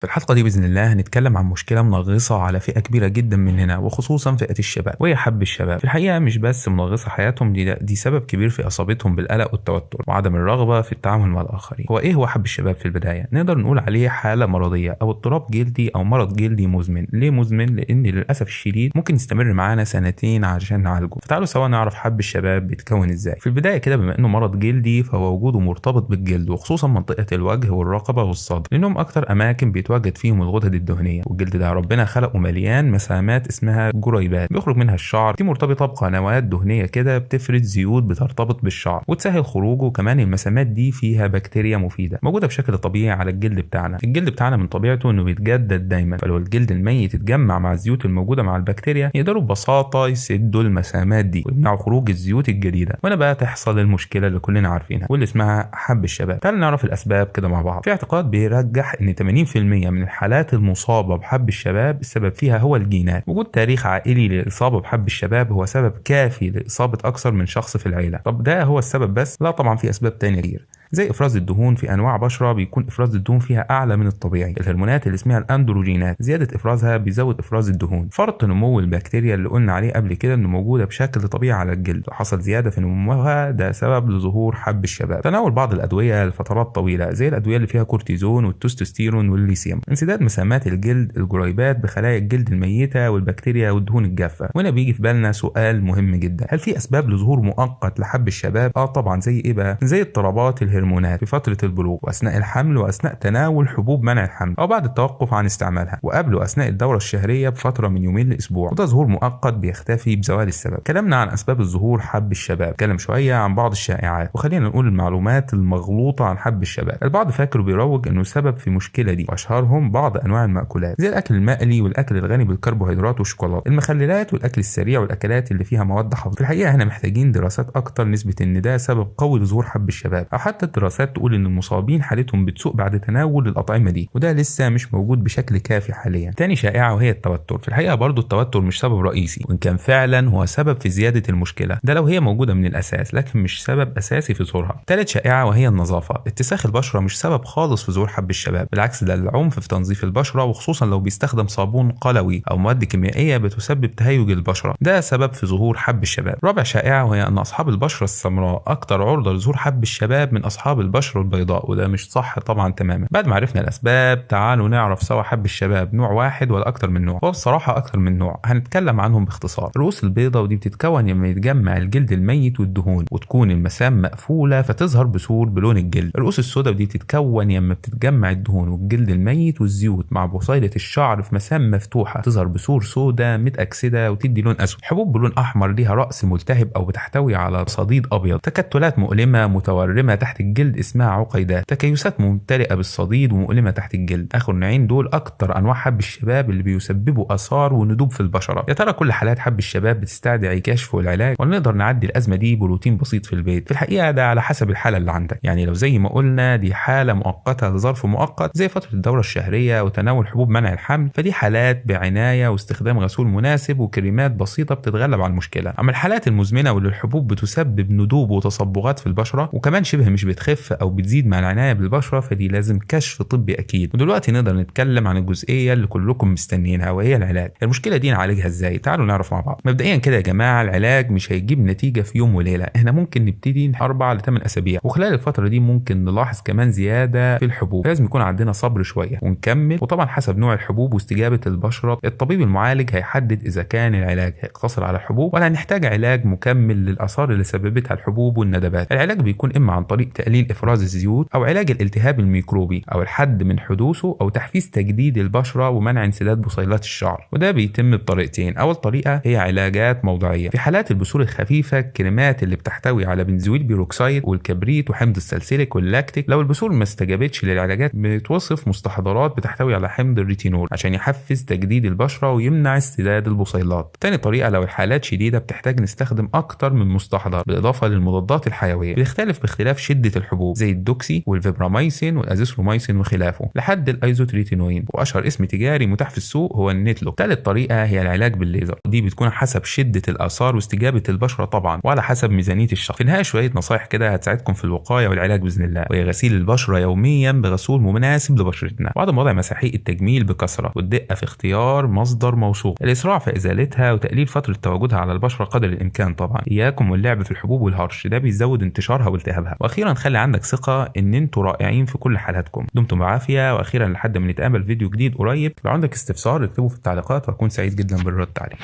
في الحلقة دي بإذن الله هنتكلم عن مشكلة منغصة على فئة كبيرة جدا مننا وخصوصا فئة الشباب، وهي حب الشباب. في الحقيقة مش بس منغصة حياتهم دي سبب كبير في إصابتهم بالقلق والتوتر وعدم الرغبة في التعامل مع الآخرين. هو إيه هو حب الشباب في البداية؟ نقدر نقول عليه حالة مرضية أو اضطراب جلدي أو مرض جلدي مزمن. ليه مزمن؟ لأن للأسف الشديد ممكن يستمر معانا سنتين عشان نعالجه. فتعالوا سوا نعرف حب الشباب بيتكون إزاي. في البداية كده، بما إنه مرض جلدي فهو وجوده مرتبط بالجلد وخصوصا منطقة الوجه والرقبة والصدر، لأنهم أكتر أماكن بيتواجد فيهم الغدد الدهنيه. والجلد ده ربنا خلقه مليان مسامات اسمها جريبات بيخرج منها الشعر، دي مرتبطه بقنوات دهنيه كده بتفرز زيوت بترتبط بالشعر وتسهل خروجه. وكمان المسامات دي فيها بكتيريا مفيده موجوده بشكل طبيعي على الجلد بتاعنا. الجلد بتاعنا من طبيعته انه بيتجدد دايما، فلو الجلد الميت اتجمع مع الزيوت الموجوده مع البكتيريا يقدروا ببساطه يسدوا المسامات دي ويمنعوا خروج الزيوت الجديده، وهنا بقى تحصل المشكله اللي كلنا عارفينها واللي اسمها حب الشباب. تعالوا نعرف الاسباب كده مع بعض. في اعتقاد بيرجح ان 80% من الحالات المصابة بحب الشباب السبب فيها هو الجينات. وجود تاريخ عائلي للإصابة بحب الشباب هو سبب كافي لإصابة أكثر من شخص في العيلة. طب ده هو السبب بس؟ لا طبعا، في أسباب تانية كتير، زي افراز الدهون. في انواع بشره بيكون افراز الدهون فيها اعلى من الطبيعي. الهرمونات اللي اسمها الاندروجينات زياده افرازها بيزود افراز الدهون. فرط نمو البكتيريا اللي قلنا عليه قبل كده انه موجوده بشكل طبيعي على الجلد، لو حصل زياده في نموها ده سبب لظهور حب الشباب. تناول بعض الادويه لفترات طويله زي الادويه اللي فيها كورتيزون والتستوستيرون والليثيوم. انسداد مسامات الجلد، الجريبات بخلايا الجلد الميته والبكتيريا والدهون الجافه. وهنا بيجي في بالنا سؤال مهم جدا، هل في اسباب لظهور مؤقت لحب الشباب؟ طبعا. زي ايه بقى؟ زي اضطرابات الهرمونات في فترة البلوغ وأثناء الحمل وأثناء تناول حبوب منع الحمل أو بعد التوقف عن استعمالها، وقبل وأثناء الدورة الشهرية بفترة من يومين لأسبوع. وده ظهور مؤقت بيختفي بزوال السبب. كلامنا عن أسباب الظهور حب الشباب، نتكلم شوية عن بعض الشائعات وخلينا نقول المعلومات المغلوطة عن حب الشباب. البعض فاكر وبيروج إنه سبب في مشكلة دي، وأشهرهم بعض أنواع المأكولات زي الأكل المقلي والأكل الغني بالكربوهيدرات والشوكولاتة، المخللات والأكل السريع والأكلات اللي فيها مواد حافظة. في الحقيقة هنا محتاجين دراسات أكتر نسبة إن ده سبب قوي لظهور حب الشباب، أو حتى الدراسات تقول ان المصابين حالتهم بتسوء بعد تناول الاطعمه دي، وده لسه مش موجود بشكل كافي حاليا. تاني شائعه وهي التوتر. في الحقيقه برضو التوتر مش سبب رئيسي، وان كان فعلا هو سبب في زياده المشكله ده لو هي موجوده من الاساس، لكن مش سبب اساسي في ظهورها. تالت شائعه وهي النظافه. اتساخ البشره مش سبب خالص في ظهور حب الشباب، بالعكس ده العنف في تنظيف البشره وخصوصا لو بيستخدم صابون قلوي او مواد كيميائيه بتسبب تهيج البشره، ده سبب في ظهور حب الشباب. رابع شائعه وهي ان اصحاب البشره السمراء اكتر عرضه لظهور حب الشباب من اصحاب البشره البيضاء، وده مش صح طبعا تماما. بعد ما عرفنا الاسباب تعالوا نعرف سوا حب الشباب نوع واحد ولا اكتر من نوع؟ هو بصراحه اكتر من نوع، هنتكلم عنهم باختصار. الرؤوس البيضاء ودي بتتكون لما يتجمع الجلد الميت والدهون وتكون المسام مقفوله فتظهر بثور بلون الجلد. الرؤوس السوداء ودي بتتكون لما بتتجمع الدهون والجلد الميت والزيوت مع بصيله الشعر في مسام مفتوحه تظهر بثور سوداء متاكسده وتدي لون اسود. حبوب بلون احمر ليها راس ملتهب او بتحتوي على صديد ابيض. تكتلات مؤلمه متورمه تحت الجلد اسمها عقيدات. تكيسات ممتلئه بالصديد ومؤلمه تحت الجلد. اخر نوعين دول اكتر انواع حب الشباب اللي بيسببوا اثار وندوب في البشره. يا ترى كل حالات حب الشباب بتستدعي كشف والعلاج، ولا نقدر نعدي الازمه دي بروتين بسيط في البيت؟ في الحقيقه ده على حسب الحاله اللي عندك. يعني لو زي ما قلنا دي حاله مؤقته لظرف مؤقت زي فتره الدوره الشهريه وتناول حبوب منع الحمل، فدي حالات بعنايه واستخدام غسول مناسب وكريمات بسيطه بتتغلب على المشكله. اما الحالات المزمنه واللي الحبوب بتسبب ندوب وتصبغات في البشره وكمان شبه مش بتخف او بتزيد مع العنايه بالبشره، فدي لازم كشف طبي اكيد. ودلوقتي نقدر نتكلم عن الجزئيه اللي كلكم مستنيينها وهي العلاج. المشكله دي نعالجها ازاي؟ تعالوا نعرف مع بعض. مبدئيا كده يا جماعه، العلاج مش هيجيب نتيجه في يوم وليله، احنا ممكن نبتدي 4 ل 8 اسابيع، وخلال الفتره دي ممكن نلاحظ كمان زياده في الحبوب. لازم يكون عندنا صبر شويه ونكمل، وطبعا حسب نوع الحبوب واستجابه البشره الطبيب المعالج هيحدد اذا كان العلاج هيقتصر على الحبوب ولا هنحتاج علاج مكمل للاثار اللي سببتها الحبوب والندبات. العلاج بيكون اما عن طريق تقليل افراز الزيوت او علاج الالتهاب الميكروبي او الحد من حدوثه او تحفيز تجديد البشره ومنع انسداد بصيلات الشعر، وده بيتم بطريقتين. اول طريقه هي علاجات موضعيه. في حالات البثور الخفيفه الكريمات اللي بتحتوي على بنزويل بيروكسيد والكبريت وحمض السلسليك واللاكتيك. لو البثور ما استجابتش للعلاجات بتوصف مستحضرات بتحتوي على حمض الريتينول عشان يحفز تجديد البشره ويمنع استداد البصيلات. تاني طريقه لو الحالات شديده بتحتاج نستخدم اكتر من مستحضر بالاضافه للمضادات الحيويه، بتختلف باختلاف شده عده الحبوب زي الدوكسي والفيبراميسين والازيثروميسين وخلافه لحد الايزوتريتينوين، واشهر اسم تجاري متاح في السوق هو النيتلوك. ثالث طريقه هي العلاج بالليزر، دي بتكون حسب شده الاثار واستجابه البشره طبعا وعلى حسب ميزانيه الشخص. في النهايه شويه نصايح كده هتساعدكم في الوقايه والعلاج باذن الله، وهي غسيل البشره يوميا بغسول مناسب لبشرتنا، وعدم وضع مساحيق التجميل بكثره، والدقه في اختيار مصدر موثوق، الاسراع في ازالتها وتقليل فتره تواجدها على البشره قدر الامكان طبعا. اياكم واللعب في الحبوب والهرش، ده بيزود انتشارها والتهابها. واخيرا خلي عندك ثقه ان انتوا رائعين في كل حالاتكم. دمتم بعافيه، واخيرا لحد ما نتقابل فيديو جديد قريب، لو عندك استفسار اكتبه في التعليقات وهكون سعيد جدا بالرد عليه.